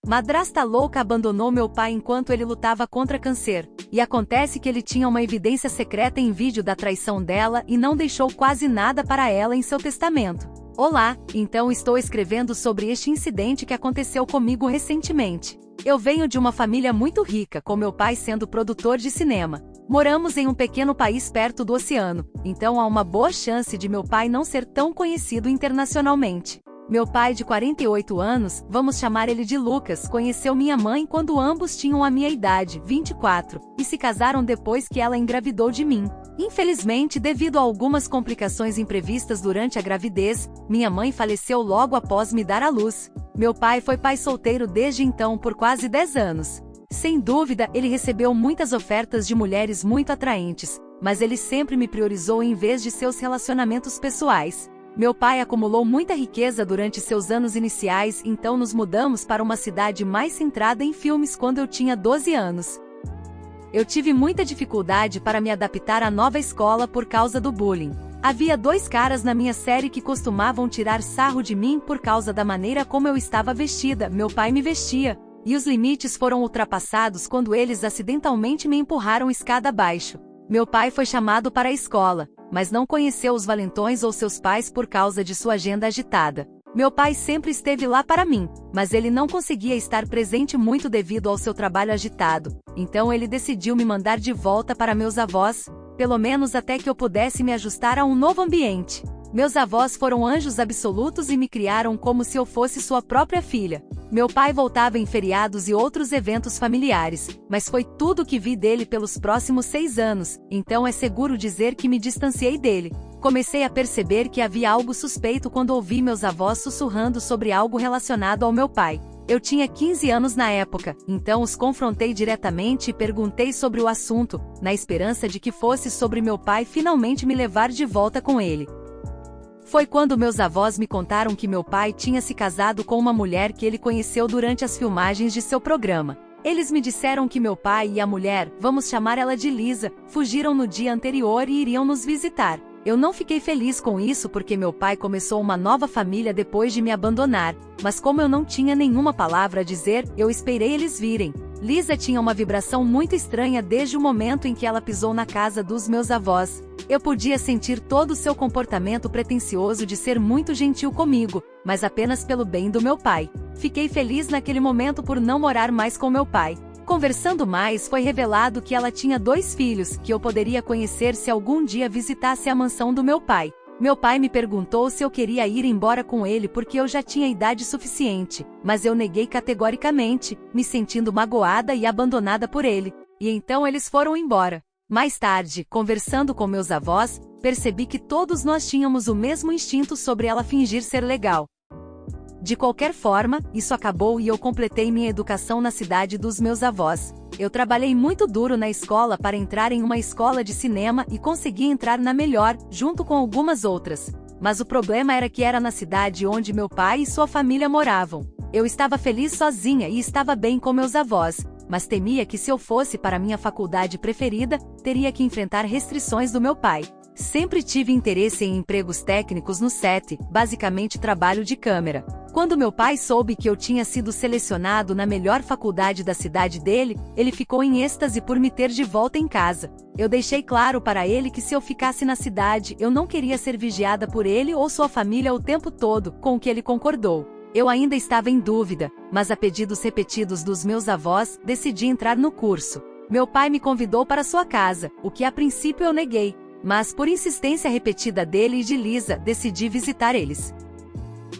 Madrasta louca abandonou meu pai enquanto ele lutava contra câncer, e acontece que ele tinha uma evidência secreta em vídeo da traição dela e não deixou quase nada para ela em seu testamento. Olá, então estou escrevendo sobre este incidente que aconteceu comigo recentemente. Eu venho de uma família muito rica, com meu pai sendo produtor de cinema. Moramos em um pequeno país perto do oceano, então há uma boa chance de meu pai não ser tão conhecido internacionalmente. Meu pai de 48 anos, vamos chamar ele de Lucas, conheceu minha mãe quando ambos tinham a minha idade, 24, e se casaram depois que ela engravidou de mim. Infelizmente, devido a algumas complicações imprevistas durante a gravidez, minha mãe faleceu logo após me dar à luz. Meu pai foi pai solteiro desde então por quase 10 anos. Sem dúvida, ele recebeu muitas ofertas de mulheres muito atraentes, mas ele sempre me priorizou em vez de seus relacionamentos pessoais. Meu pai acumulou muita riqueza durante seus anos iniciais, então nos mudamos para uma cidade mais centrada em filmes quando eu tinha 12 anos. Eu tive muita dificuldade para me adaptar à nova escola por causa do bullying. Havia 2 caras na minha série que costumavam tirar sarro de mim por causa da maneira como eu estava vestida, meu pai me vestia, e os limites foram ultrapassados quando eles acidentalmente me empurraram escada abaixo. Meu pai foi chamado para a escola, mas não conheceu os valentões ou seus pais por causa de sua agenda agitada. Meu pai sempre esteve lá para mim, mas ele não conseguia estar presente muito devido ao seu trabalho agitado, então ele decidiu me mandar de volta para meus avós, pelo menos até que eu pudesse me ajustar a um novo ambiente. Meus avós foram anjos absolutos e me criaram como se eu fosse sua própria filha. Meu pai voltava em feriados e outros eventos familiares, mas foi tudo que vi dele pelos próximos 6 anos, então é seguro dizer que me distanciei dele. Comecei a perceber que havia algo suspeito quando ouvi meus avós sussurrando sobre algo relacionado ao meu pai. Eu tinha 15 anos na época, então os confrontei diretamente e perguntei sobre o assunto, na esperança de que fosse sobre meu pai finalmente me levar de volta com ele. Foi quando meus avós me contaram que meu pai tinha se casado com uma mulher que ele conheceu durante as filmagens de seu programa. Eles me disseram que meu pai e a mulher, vamos chamar ela de Lisa, fugiram no dia anterior e iriam nos visitar. Eu não fiquei feliz com isso porque meu pai começou uma nova família depois de me abandonar, mas como eu não tinha nenhuma palavra a dizer, eu esperei eles virem. Lisa tinha uma vibração muito estranha desde o momento em que ela pisou na casa dos meus avós. Eu podia sentir todo o seu comportamento pretensioso de ser muito gentil comigo, mas apenas pelo bem do meu pai. Fiquei feliz naquele momento por não morar mais com meu pai. Conversando mais, foi revelado que ela tinha 2 filhos, que eu poderia conhecer se algum dia visitasse a mansão do meu pai. Meu pai me perguntou se eu queria ir embora com ele porque eu já tinha idade suficiente, mas eu neguei categoricamente, me sentindo magoada e abandonada por ele. E então eles foram embora. Mais tarde, conversando com meus avós, percebi que todos nós tínhamos o mesmo instinto sobre ela fingir ser legal. De qualquer forma, isso acabou e eu completei minha educação na cidade dos meus avós. Eu trabalhei muito duro na escola para entrar em uma escola de cinema e consegui entrar na melhor, junto com algumas outras. Mas o problema era que era na cidade onde meu pai e sua família moravam. Eu estava feliz sozinha e estava bem com meus avós, mas temia que se eu fosse para minha faculdade preferida, teria que enfrentar restrições do meu pai. Sempre tive interesse em empregos técnicos no set, basicamente trabalho de câmera. Quando meu pai soube que eu tinha sido selecionado na melhor faculdade da cidade dele, ele ficou em êxtase por me ter de volta em casa. Eu deixei claro para ele que se eu ficasse na cidade, eu não queria ser vigiada por ele ou sua família o tempo todo, com o que ele concordou. Eu ainda estava em dúvida, mas a pedidos repetidos dos meus avós, decidi entrar no curso. Meu pai me convidou para sua casa, o que a princípio eu neguei, mas por insistência repetida dele e de Lisa, decidi visitar eles.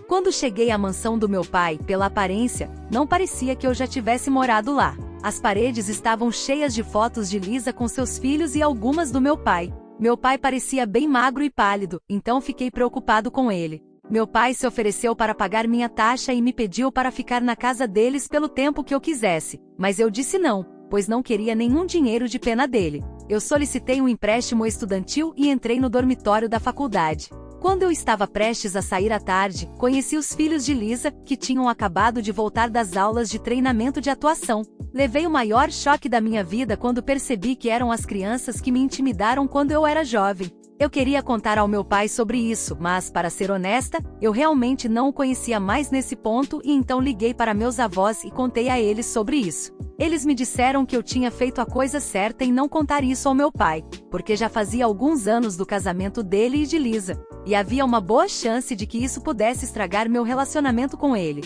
Quando cheguei à mansão do meu pai, pela aparência, não parecia que eu já tivesse morado lá. As paredes estavam cheias de fotos de Lisa com seus filhos e algumas do meu pai. Meu pai parecia bem magro e pálido, então fiquei preocupado com ele. Meu pai se ofereceu para pagar minha taxa e me pediu para ficar na casa deles pelo tempo que eu quisesse, mas eu disse não, pois não queria nenhum dinheiro de pena dele. Eu solicitei um empréstimo estudantil e entrei no dormitório da faculdade. Quando eu estava prestes a sair à tarde, conheci os filhos de Lisa, que tinham acabado de voltar das aulas de treinamento de atuação. Levei o maior choque da minha vida quando percebi que eram as crianças que me intimidaram quando eu era jovem. Eu queria contar ao meu pai sobre isso, mas, para ser honesta, eu realmente não o conhecia mais nesse ponto e então liguei para meus avós e contei a eles sobre isso. Eles me disseram que eu tinha feito a coisa certa em não contar isso ao meu pai, porque já fazia alguns anos do casamento dele e de Lisa, e havia uma boa chance de que isso pudesse estragar meu relacionamento com ele.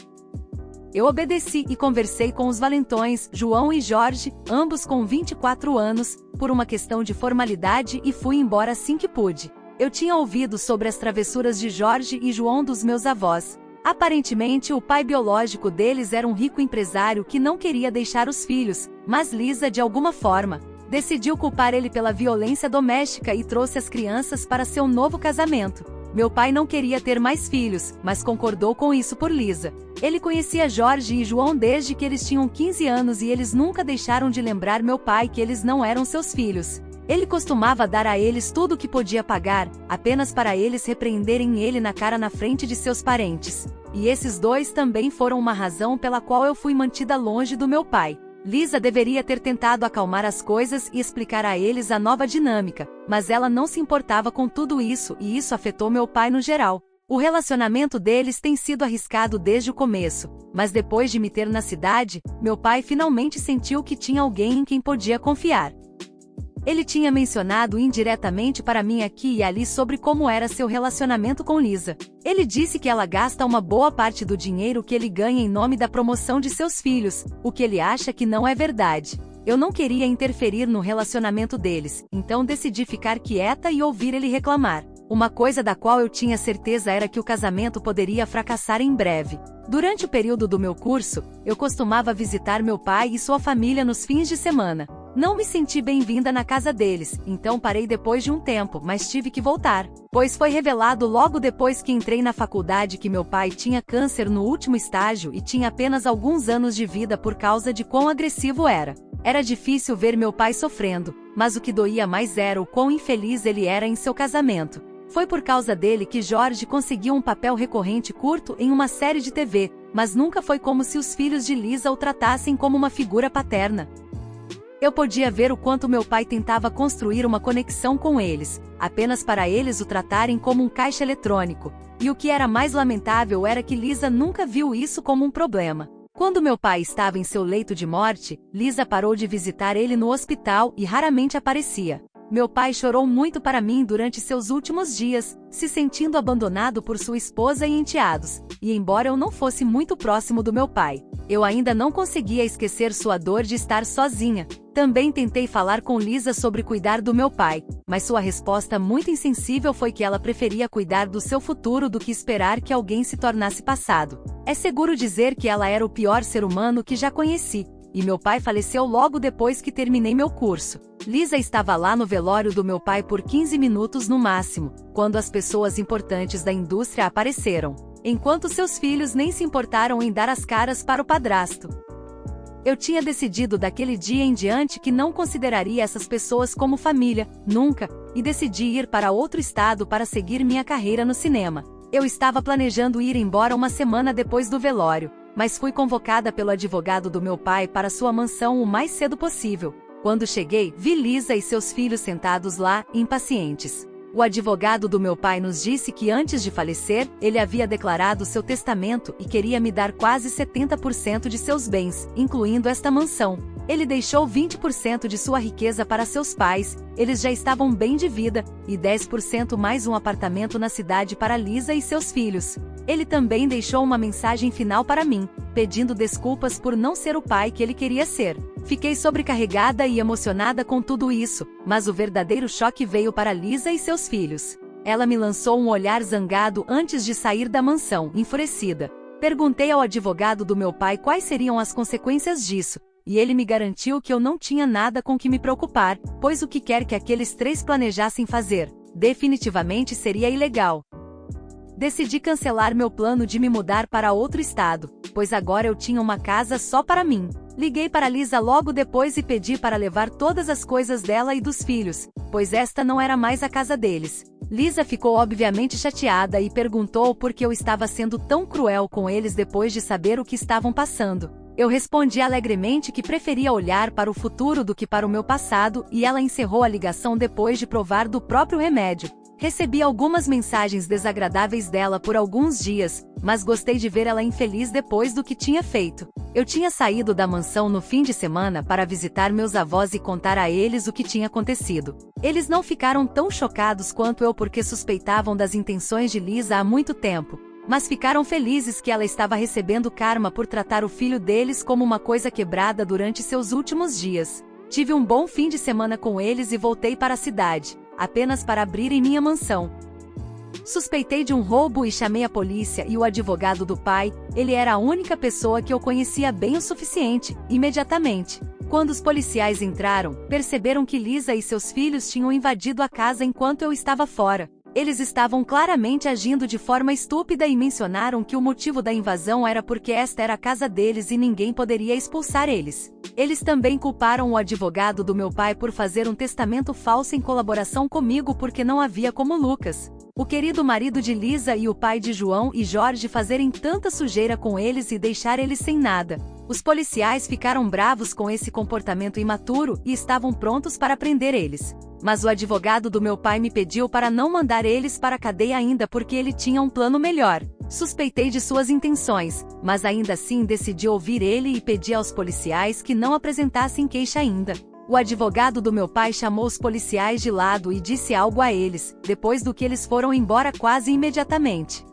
Eu obedeci e conversei com os valentões, João e Jorge, ambos com 24 anos, por uma questão de formalidade e fui embora assim que pude. Eu tinha ouvido sobre as travessuras de Jorge e João dos meus avós. Aparentemente, o pai biológico deles era um rico empresário que não queria deixar os filhos, mas Lisa, de alguma forma, decidiu culpar ele pela violência doméstica e trouxe as crianças para seu novo casamento. Meu pai não queria ter mais filhos, mas concordou com isso por Lisa. Ele conhecia Jorge e João desde que eles tinham 15 anos e eles nunca deixaram de lembrar meu pai que eles não eram seus filhos. Ele costumava dar a eles tudo o que podia pagar, apenas para eles repreenderem ele na cara na frente de seus parentes. E esses dois também foram uma razão pela qual eu fui mantida longe do meu pai. Lisa deveria ter tentado acalmar as coisas e explicar a eles a nova dinâmica, mas ela não se importava com tudo isso e isso afetou meu pai no geral. O relacionamento deles tem sido arriscado desde o começo, mas depois de me ter na cidade, meu pai finalmente sentiu que tinha alguém em quem podia confiar. Ele tinha mencionado indiretamente para mim aqui e ali sobre como era seu relacionamento com Lisa. Ele disse que ela gasta uma boa parte do dinheiro que ele ganha em nome da promoção de seus filhos, o que ele acha que não é verdade. Eu não queria interferir no relacionamento deles, então decidi ficar quieta e ouvir ele reclamar. Uma coisa da qual eu tinha certeza era que o casamento poderia fracassar em breve. Durante o período do meu curso, eu costumava visitar meu pai e sua família nos fins de semana. Não me senti bem-vinda na casa deles, então parei depois de um tempo, mas tive que voltar, pois foi revelado logo depois que entrei na faculdade que meu pai tinha câncer no último estágio e tinha apenas alguns anos de vida por causa de quão agressivo era. Era difícil ver meu pai sofrendo, mas o que doía mais era o quão infeliz ele era em seu casamento. Foi por causa dele que Jorge conseguiu um papel recorrente curto em uma série de TV, mas nunca foi como se os filhos de Lisa o tratassem como uma figura paterna. Eu podia ver o quanto meu pai tentava construir uma conexão com eles, apenas para eles o tratarem como um caixa eletrônico. E o que era mais lamentável era que Lisa nunca viu isso como um problema. Quando meu pai estava em seu leito de morte, Lisa parou de visitar ele no hospital e raramente aparecia. Meu pai chorou muito para mim durante seus últimos dias, se sentindo abandonado por sua esposa e enteados, e embora eu não fosse muito próximo do meu pai, eu ainda não conseguia esquecer sua dor de estar sozinha. Também tentei falar com Lisa sobre cuidar do meu pai, mas sua resposta muito insensível foi que ela preferia cuidar do seu futuro do que esperar que alguém se tornasse passado. É seguro dizer que ela era o pior ser humano que já conheci. E meu pai faleceu logo depois que terminei meu curso. Lisa estava lá no velório do meu pai por 15 minutos no máximo, quando as pessoas importantes da indústria apareceram, enquanto seus filhos nem se importaram em dar as caras para o padrasto. Eu tinha decidido daquele dia em diante que não consideraria essas pessoas como família, nunca, e decidi ir para outro estado para seguir minha carreira no cinema. Eu estava planejando ir embora uma semana depois do velório, mas fui convocada pelo advogado do meu pai para sua mansão o mais cedo possível. Quando cheguei, vi Lisa e seus filhos sentados lá, impacientes. O advogado do meu pai nos disse que antes de falecer, ele havia declarado seu testamento e queria me dar quase 70% de seus bens, incluindo esta mansão. Ele deixou 20% de sua riqueza para seus pais, eles já estavam bem de vida, e 10% mais um apartamento na cidade para Lisa e seus filhos. Ele também deixou uma mensagem final para mim, pedindo desculpas por não ser o pai que ele queria ser. Fiquei sobrecarregada e emocionada com tudo isso, mas o verdadeiro choque veio para Lisa e seus filhos. Ela me lançou um olhar zangado antes de sair da mansão, enfurecida. Perguntei ao advogado do meu pai quais seriam as consequências disso, e ele me garantiu que eu não tinha nada com que me preocupar, pois o que quer que aqueles três planejassem fazer, definitivamente seria ilegal. Decidi cancelar meu plano de me mudar para outro estado, pois agora eu tinha uma casa só para mim. Liguei para Lisa logo depois e pedi para levar todas as coisas dela e dos filhos, pois esta não era mais a casa deles. Lisa ficou obviamente chateada e perguntou por que eu estava sendo tão cruel com eles depois de saber o que estavam passando. Eu respondi alegremente que preferia olhar para o futuro do que para o meu passado, e ela encerrou a ligação depois de provar do próprio remédio. Recebi algumas mensagens desagradáveis dela por alguns dias, mas gostei de ver ela infeliz depois do que tinha feito. Eu tinha saído da mansão no fim de semana para visitar meus avós e contar a eles o que tinha acontecido. Eles não ficaram tão chocados quanto eu porque suspeitavam das intenções de Lisa há muito tempo, mas ficaram felizes que ela estava recebendo karma por tratar o filho deles como uma coisa quebrada durante seus últimos dias. Tive um bom fim de semana com eles e voltei para a cidade, apenas para abrir em minha mansão. Suspeitei de um roubo e chamei a polícia e o advogado do pai. Ele era a única pessoa que eu conhecia bem o suficiente. Imediatamente, quando os policiais entraram, perceberam que Lisa e seus filhos tinham invadido a casa enquanto eu estava fora. Eles estavam claramente agindo de forma estúpida e mencionaram que o motivo da invasão era porque esta era a casa deles e ninguém poderia expulsar eles. Eles também culparam o advogado do meu pai por fazer um testamento falso em colaboração comigo porque não havia como Lucas, o querido marido de Lisa, e o pai de João e Jorge fazerem tanta sujeira com eles e deixar eles sem nada. Os policiais ficaram bravos com esse comportamento imaturo e estavam prontos para prender eles. Mas o advogado do meu pai me pediu para não mandar eles para a cadeia ainda porque ele tinha um plano melhor. Suspeitei de suas intenções, mas ainda assim decidi ouvir ele e pedi aos policiais que não apresentassem queixa ainda. O advogado do meu pai chamou os policiais de lado e disse algo a eles, depois do que eles foram embora quase imediatamente.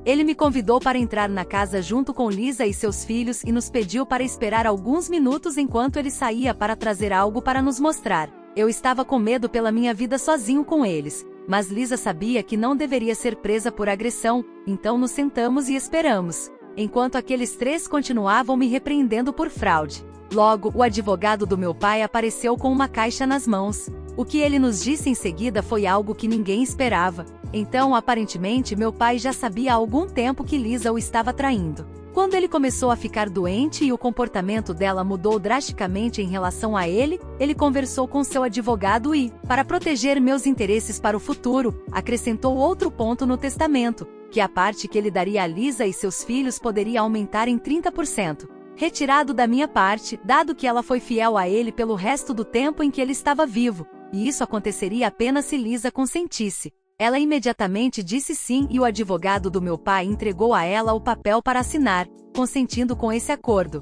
Ele me convidou para entrar na casa junto com Lisa e seus filhos e nos pediu para esperar alguns minutos enquanto ele saía para trazer algo para nos mostrar. Eu estava com medo pela minha vida sozinho com eles, mas Lisa sabia que não deveria ser presa por agressão, então nos sentamos e esperamos, enquanto aqueles três continuavam me repreendendo por fraude. Logo, o advogado do meu pai apareceu com uma caixa nas mãos. O que ele nos disse em seguida foi algo que ninguém esperava. Então, aparentemente, meu pai já sabia há algum tempo que Lisa o estava traindo. Quando ele começou a ficar doente e o comportamento dela mudou drasticamente em relação a ele, ele conversou com seu advogado e, para proteger meus interesses para o futuro, acrescentou outro ponto no testamento, que a parte que ele daria a Lisa e seus filhos poderia aumentar em 30%. Retirado da minha parte, dado que ela foi fiel a ele pelo resto do tempo em que ele estava vivo, e isso aconteceria apenas se Lisa consentisse. Ela imediatamente disse sim e o advogado do meu pai entregou a ela o papel para assinar, consentindo com esse acordo.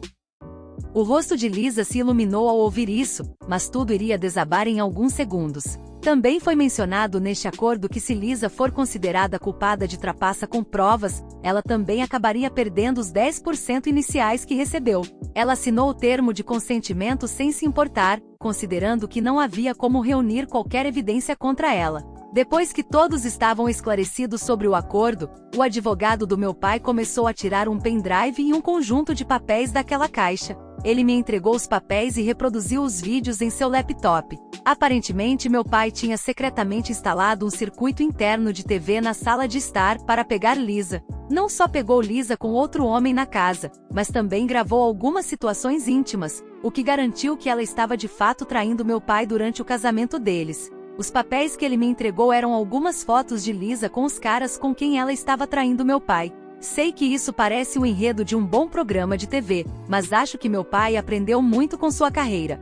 O rosto de Lisa se iluminou ao ouvir isso, mas tudo iria desabar em alguns segundos. Também foi mencionado neste acordo que se Lisa for considerada culpada de trapaça com provas, ela também acabaria perdendo os 10% iniciais que recebeu. Ela assinou o termo de consentimento sem se importar, considerando que não havia como reunir qualquer evidência contra ela. Depois que todos estavam esclarecidos sobre o acordo, o advogado do meu pai começou a tirar um pendrive e um conjunto de papéis daquela caixa. Ele me entregou os papéis e reproduziu os vídeos em seu laptop. Aparentemente, meu pai tinha secretamente instalado um circuito interno de TV na sala de estar para pegar Lisa. Não só pegou Lisa com outro homem na casa, mas também gravou algumas situações íntimas, o que garantiu que ela estava de fato traindo meu pai durante o casamento deles. Os papéis que ele me entregou eram algumas fotos de Lisa com os caras com quem ela estava traindo meu pai. Sei que isso parece o enredo de um bom programa de TV, mas acho que meu pai aprendeu muito com sua carreira.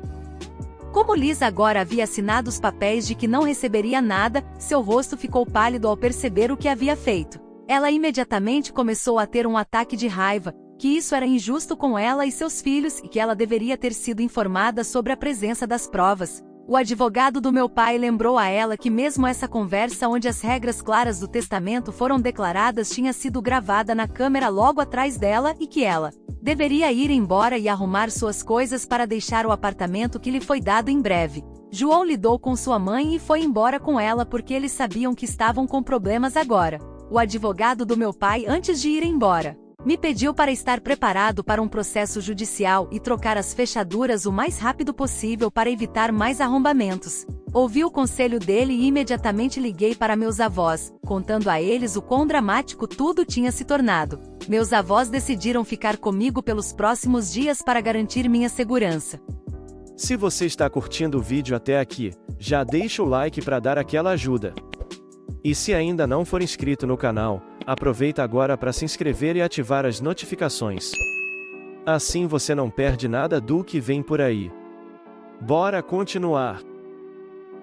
Como Lisa agora havia assinado os papéis de que não receberia nada, seu rosto ficou pálido ao perceber o que havia feito. Ela imediatamente começou a ter um ataque de raiva, que isso era injusto com ela e seus filhos e que ela deveria ter sido informada sobre a presença das provas. O advogado do meu pai lembrou a ela que mesmo essa conversa onde as regras claras do testamento foram declaradas tinha sido gravada na câmera logo atrás dela e que ela deveria ir embora e arrumar suas coisas para deixar o apartamento que lhe foi dado em breve. João lidou com sua mãe e foi embora com ela porque eles sabiam que estavam com problemas agora. O advogado do meu pai, antes de ir embora, me pediu para estar preparado para um processo judicial e trocar as fechaduras o mais rápido possível para evitar mais arrombamentos. Ouvi o conselho dele e imediatamente liguei para meus avós, contando a eles o quão dramático tudo tinha se tornado. Meus avós decidiram ficar comigo pelos próximos dias para garantir minha segurança. Se você está curtindo o vídeo até aqui, já deixa o like para dar aquela ajuda. E se ainda não for inscrito no canal, aproveita agora para se inscrever e ativar as notificações. Assim você não perde nada do que vem por aí. Bora continuar.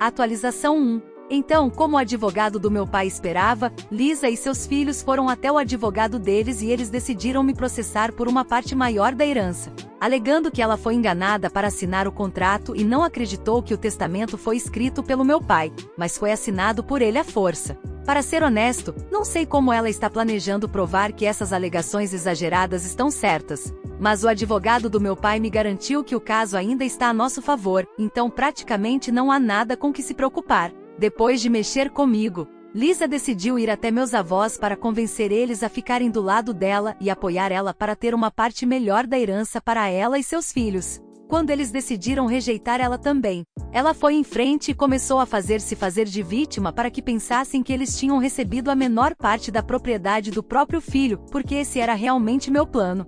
Atualização 1. Então, como o advogado do meu pai esperava, Lisa e seus filhos foram até o advogado deles e eles decidiram me processar por uma parte maior da herança, alegando que ela foi enganada para assinar o contrato e não acreditou que o testamento foi escrito pelo meu pai, mas foi assinado por ele à força. Para ser honesto, não sei como ela está planejando provar que essas alegações exageradas estão certas. Mas o advogado do meu pai me garantiu que o caso ainda está a nosso favor, então praticamente não há nada com que se preocupar. Depois de mexer comigo, Lisa decidiu ir até meus avós para convencer eles a ficarem do lado dela e apoiar ela para ter uma parte melhor da herança para ela e seus filhos. Quando eles decidiram rejeitar ela também, ela foi em frente e começou a fazer de vítima para que pensassem que eles tinham recebido a menor parte da propriedade do próprio filho, porque esse era realmente meu plano.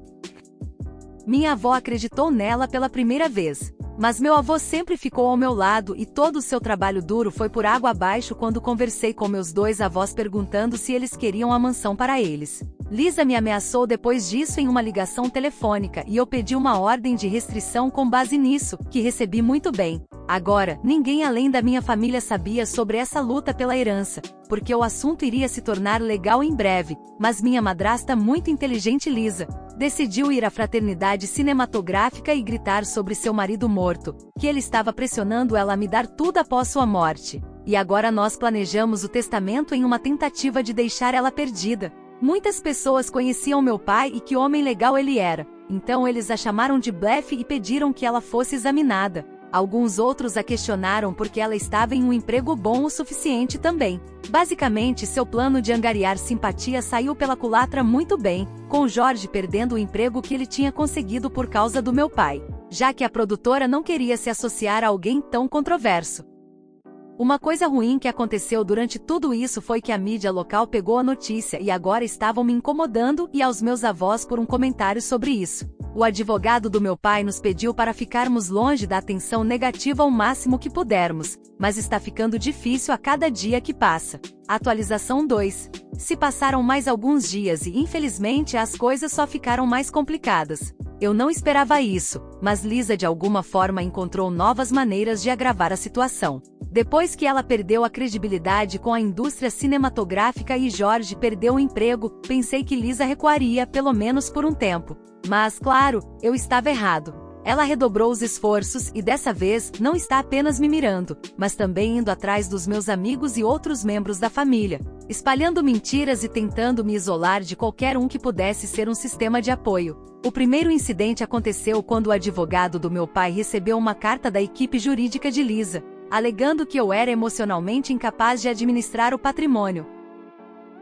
Minha avó acreditou nela pela primeira vez. Mas meu avô sempre ficou ao meu lado e todo o seu trabalho duro foi por água abaixo quando conversei com meus dois avós perguntando se eles queriam a mansão para eles. Lisa me ameaçou depois disso em uma ligação telefônica e eu pedi uma ordem de restrição com base nisso, que recebi muito bem. Agora, ninguém além da minha família sabia sobre essa luta pela herança, porque o assunto iria se tornar legal em breve, mas minha madrasta muito inteligente Lisa decidiu ir à fraternidade cinematográfica e gritar sobre seu marido morto, que ele estava pressionando ela a me dar tudo após sua morte. E agora nós planejamos o testamento em uma tentativa de deixar ela perdida. Muitas pessoas conheciam meu pai e que homem legal ele era, então eles a chamaram de blefe e pediram que ela fosse examinada. Alguns outros a questionaram porque ela estava em um emprego bom o suficiente também. Basicamente, seu plano de angariar simpatia saiu pela culatra muito bem, com Jorge perdendo o emprego que ele tinha conseguido por causa do meu pai, já que a produtora não queria se associar a alguém tão controverso. Uma coisa ruim que aconteceu durante tudo isso foi que a mídia local pegou a notícia e agora estavam me incomodando e aos meus avós por um comentário sobre isso. O advogado do meu pai nos pediu para ficarmos longe da atenção negativa ao máximo que pudermos, mas está ficando difícil a cada dia que passa. Atualização 2. Se passaram mais alguns dias e infelizmente as coisas só ficaram mais complicadas. Eu não esperava isso, mas Lisa de alguma forma encontrou novas maneiras de agravar a situação. Depois que ela perdeu a credibilidade com a indústria cinematográfica e Jorge perdeu o emprego, pensei que Lisa recuaria pelo menos por um tempo. Mas, claro, eu estava errado. Ela redobrou os esforços e dessa vez não está apenas me mirando, mas também indo atrás dos meus amigos e outros membros da família, espalhando mentiras e tentando me isolar de qualquer um que pudesse ser um sistema de apoio. O primeiro incidente aconteceu quando o advogado do meu pai recebeu uma carta da equipe jurídica de Lisa, alegando que eu era emocionalmente incapaz de administrar o patrimônio.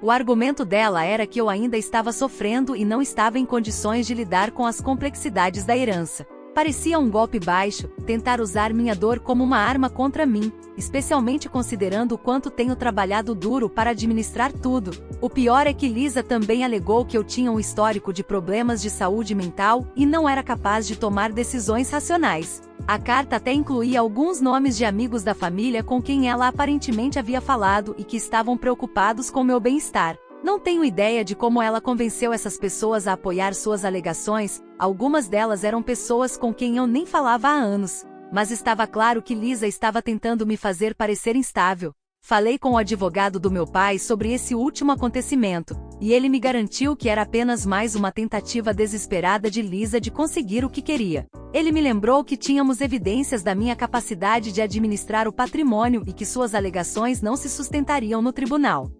O argumento dela era que eu ainda estava sofrendo e não estava em condições de lidar com as complexidades da herança. Parecia um golpe baixo, tentar usar minha dor como uma arma contra mim, especialmente considerando o quanto tenho trabalhado duro para administrar tudo. O pior é que Lisa também alegou que eu tinha um histórico de problemas de saúde mental e não era capaz de tomar decisões racionais. A carta até incluía alguns nomes de amigos da família com quem ela aparentemente havia falado e que estavam preocupados com meu bem-estar. Não tenho ideia de como ela convenceu essas pessoas a apoiar suas alegações, algumas delas eram pessoas com quem eu nem falava há anos. Mas estava claro que Lisa estava tentando me fazer parecer instável. Falei com o advogado do meu pai sobre esse último acontecimento, e ele me garantiu que era apenas mais uma tentativa desesperada de Lisa de conseguir o que queria. Ele me lembrou que tínhamos evidências da minha capacidade de administrar o patrimônio e que suas alegações não se sustentariam no tribunal.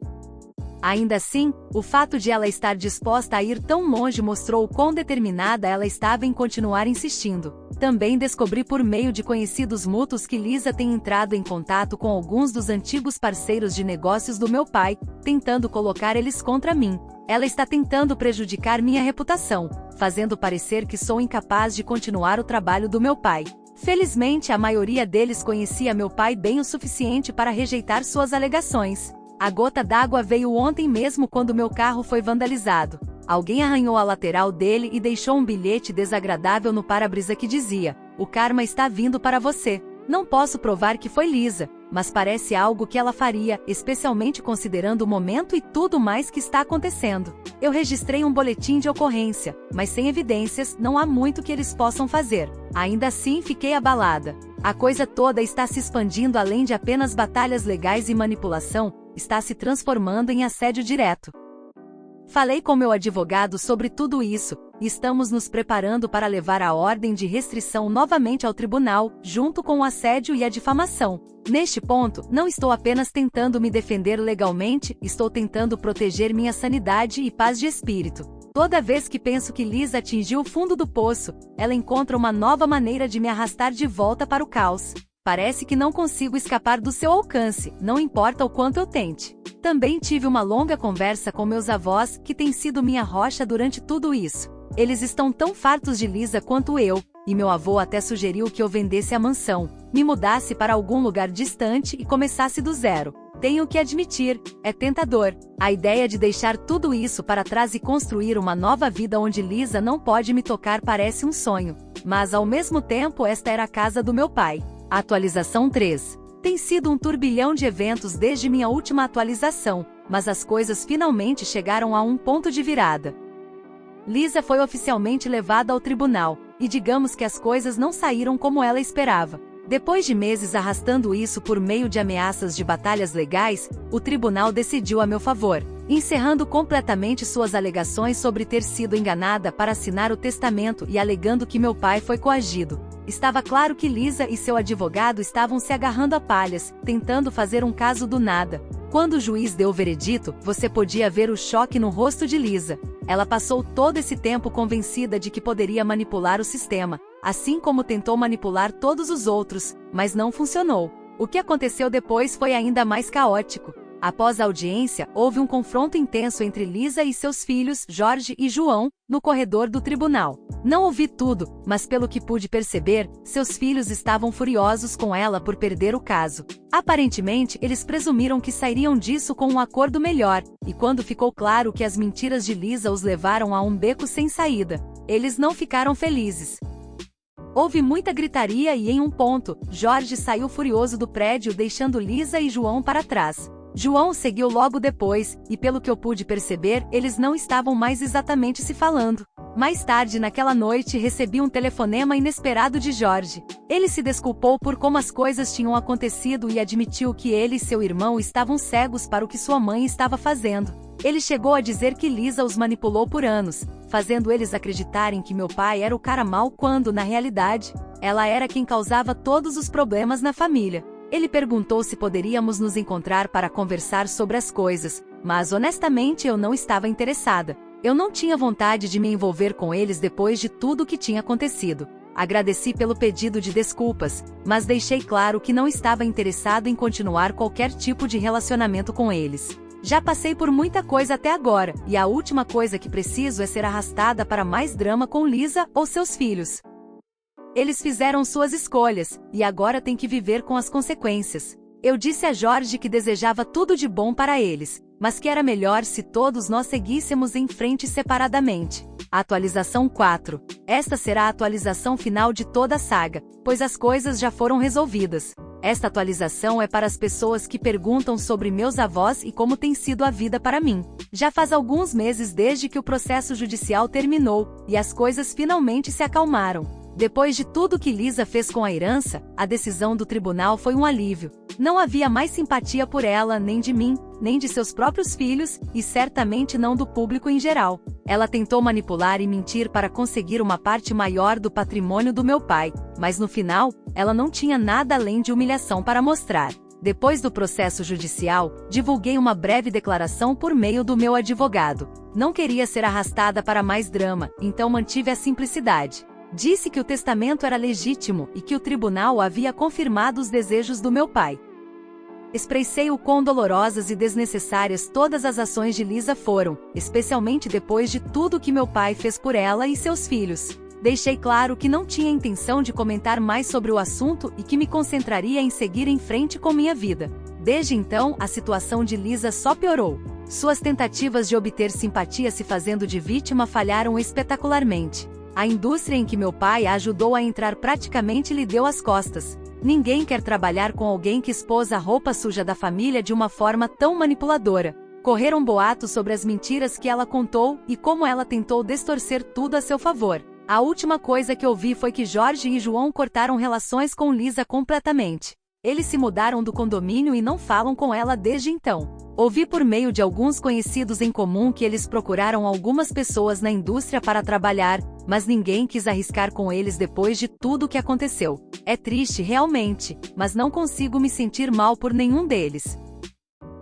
Ainda assim, o fato de ela estar disposta a ir tão longe mostrou o quão determinada ela estava em continuar insistindo. Também descobri por meio de conhecidos mútuos que Lisa tem entrado em contato com alguns dos antigos parceiros de negócios do meu pai, tentando colocar eles contra mim. Ela está tentando prejudicar minha reputação, fazendo parecer que sou incapaz de continuar o trabalho do meu pai. Felizmente, a maioria deles conhecia meu pai bem o suficiente para rejeitar suas alegações. A gota d'água veio ontem mesmo quando meu carro foi vandalizado. Alguém arranhou a lateral dele e deixou um bilhete desagradável no para-brisa que dizia: "O karma está vindo para você." Não posso provar que foi Lisa, mas parece algo que ela faria, especialmente considerando o momento e tudo mais que está acontecendo. Eu registrei um boletim de ocorrência, mas sem evidências, não há muito que eles possam fazer. Ainda assim, fiquei abalada. A coisa toda está se expandindo além de apenas batalhas legais e manipulação, está se transformando em assédio direto. Falei com meu advogado sobre tudo isso, e estamos nos preparando para levar a ordem de restrição novamente ao tribunal, junto com o assédio e a difamação. Neste ponto, não estou apenas tentando me defender legalmente, estou tentando proteger minha sanidade e paz de espírito. Toda vez que penso que Liz atingiu o fundo do poço, ela encontra uma nova maneira de me arrastar de volta para o caos. Parece que não consigo escapar do seu alcance, não importa o quanto eu tente. Também tive uma longa conversa com meus avós, que têm sido minha rocha durante tudo isso. Eles estão tão fartos de Lisa quanto eu, e meu avô até sugeriu que eu vendesse a mansão, me mudasse para algum lugar distante e começasse do zero. Tenho que admitir, é tentador. A ideia de deixar tudo isso para trás e construir uma nova vida onde Lisa não pode me tocar parece um sonho. Mas ao mesmo tempo esta era a casa do meu pai. Atualização 3. Tem sido um turbilhão de eventos desde minha última atualização, mas as coisas finalmente chegaram a um ponto de virada. Lisa foi oficialmente levada ao tribunal, e digamos que as coisas não saíram como ela esperava. Depois de meses arrastando isso por meio de ameaças de batalhas legais, o tribunal decidiu a meu favor, encerrando completamente suas alegações sobre ter sido enganada para assinar o testamento e alegando que meu pai foi coagido. Estava claro que Lisa e seu advogado estavam se agarrando a palhas, tentando fazer um caso do nada. Quando o juiz deu o veredito, você podia ver o choque no rosto de Lisa. Ela passou todo esse tempo convencida de que poderia manipular o sistema, assim como tentou manipular todos os outros, mas não funcionou. O que aconteceu depois foi ainda mais caótico. Após a audiência, houve um confronto intenso entre Lisa e seus filhos, Jorge e João, no corredor do tribunal. Não ouvi tudo, mas pelo que pude perceber, seus filhos estavam furiosos com ela por perder o caso. Aparentemente, eles presumiram que sairiam disso com um acordo melhor, e quando ficou claro que as mentiras de Lisa os levaram a um beco sem saída, eles não ficaram felizes. Houve muita gritaria e em um ponto, Jorge saiu furioso do prédio deixando Lisa e João para trás. João seguiu logo depois, e pelo que eu pude perceber, eles não estavam mais exatamente se falando. Mais tarde naquela noite recebi um telefonema inesperado de Jorge. Ele se desculpou por como as coisas tinham acontecido e admitiu que ele e seu irmão estavam cegos para o que sua mãe estava fazendo. Ele chegou a dizer que Lisa os manipulou por anos, fazendo eles acreditarem que meu pai era o cara mau quando, na realidade, ela era quem causava todos os problemas na família. Ele perguntou se poderíamos nos encontrar para conversar sobre as coisas, mas honestamente eu não estava interessada. Eu não tinha vontade de me envolver com eles depois de tudo o que tinha acontecido. Agradeci pelo pedido de desculpas, mas deixei claro que não estava interessado em continuar qualquer tipo de relacionamento com eles. Já passei por muita coisa até agora, e a última coisa que preciso é ser arrastada para mais drama com Lisa ou seus filhos. Eles fizeram suas escolhas, e agora têm que viver com as consequências. Eu disse a Jorge que desejava tudo de bom para eles, mas que era melhor se todos nós seguíssemos em frente separadamente. Atualização 4. Esta será a atualização final de toda a saga, pois as coisas já foram resolvidas. Esta atualização é para as pessoas que perguntam sobre meus avós e como tem sido a vida para mim. Já faz alguns meses desde que o processo judicial terminou, e as coisas finalmente se acalmaram. Depois de tudo que Lisa fez com a herança, a decisão do tribunal foi um alívio. Não havia mais simpatia por ela, nem de mim, nem de seus próprios filhos, e certamente não do público em geral. Ela tentou manipular e mentir para conseguir uma parte maior do patrimônio do meu pai, mas no final, ela não tinha nada além de humilhação para mostrar. Depois do processo judicial, divulguei uma breve declaração por meio do meu advogado. Não queria ser arrastada para mais drama, então mantive a simplicidade. Disse que o testamento era legítimo e que o tribunal havia confirmado os desejos do meu pai. Expressei o quão dolorosas e desnecessárias todas as ações de Lisa foram, especialmente depois de tudo que meu pai fez por ela e seus filhos. Deixei claro que não tinha intenção de comentar mais sobre o assunto e que me concentraria em seguir em frente com minha vida. Desde então, a situação de Lisa só piorou. Suas tentativas de obter simpatia se fazendo de vítima falharam espetacularmente. A indústria em que meu pai a ajudou a entrar praticamente lhe deu as costas. Ninguém quer trabalhar com alguém que expôs a roupa suja da família de uma forma tão manipuladora. Correram boatos sobre as mentiras que ela contou e como ela tentou distorcer tudo a seu favor. A última coisa que ouvi foi que Jorge e João cortaram relações com Lisa completamente. Eles se mudaram do condomínio e não falam com ela desde então. Ouvi por meio de alguns conhecidos em comum que eles procuraram algumas pessoas na indústria para trabalhar, mas ninguém quis arriscar com eles depois de tudo o que aconteceu. É triste realmente, mas não consigo me sentir mal por nenhum deles.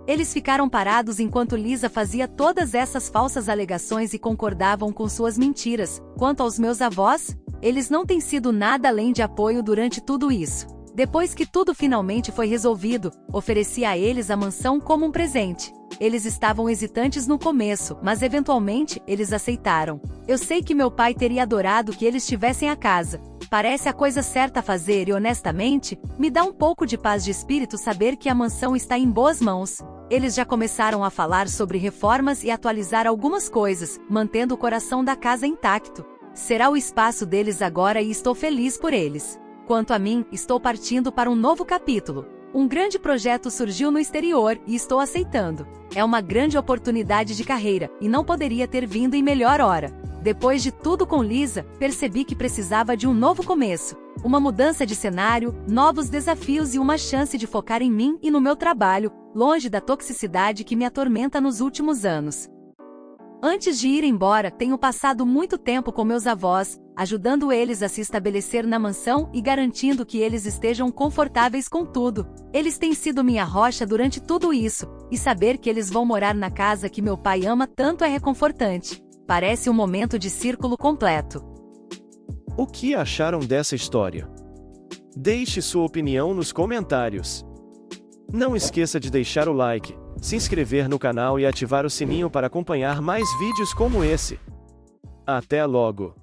Eles ficaram parados enquanto Lisa fazia todas essas falsas alegações e concordavam com suas mentiras. Quanto aos meus avós, eles não têm sido nada além de apoio durante tudo isso. Depois que tudo finalmente foi resolvido, ofereci a eles a mansão como um presente. Eles estavam hesitantes no começo, mas eventualmente eles aceitaram. Eu sei que meu pai teria adorado que eles tivessem a casa. Parece a coisa certa a fazer e honestamente, me dá um pouco de paz de espírito saber que a mansão está em boas mãos. Eles já começaram a falar sobre reformas e atualizar algumas coisas, mantendo o coração da casa intacto. Será o espaço deles agora e estou feliz por eles. Quanto a mim, estou partindo para um novo capítulo. Um grande projeto surgiu no exterior e estou aceitando. É uma grande oportunidade de carreira, e não poderia ter vindo em melhor hora. Depois de tudo com Lisa, percebi que precisava de um novo começo. Uma mudança de cenário, novos desafios e uma chance de focar em mim e no meu trabalho, longe da toxicidade que me atormenta nos últimos anos. Antes de ir embora, tenho passado muito tempo com meus avós, ajudando eles a se estabelecer na mansão e garantindo que eles estejam confortáveis com tudo. Eles têm sido minha rocha durante tudo isso, e saber que eles vão morar na casa que meu pai ama tanto é reconfortante. Parece um momento de círculo completo. O que acharam dessa história? Deixe sua opinião nos comentários. Não esqueça de deixar o like, se inscrever no canal e ativar o sininho para acompanhar mais vídeos como esse. Até logo!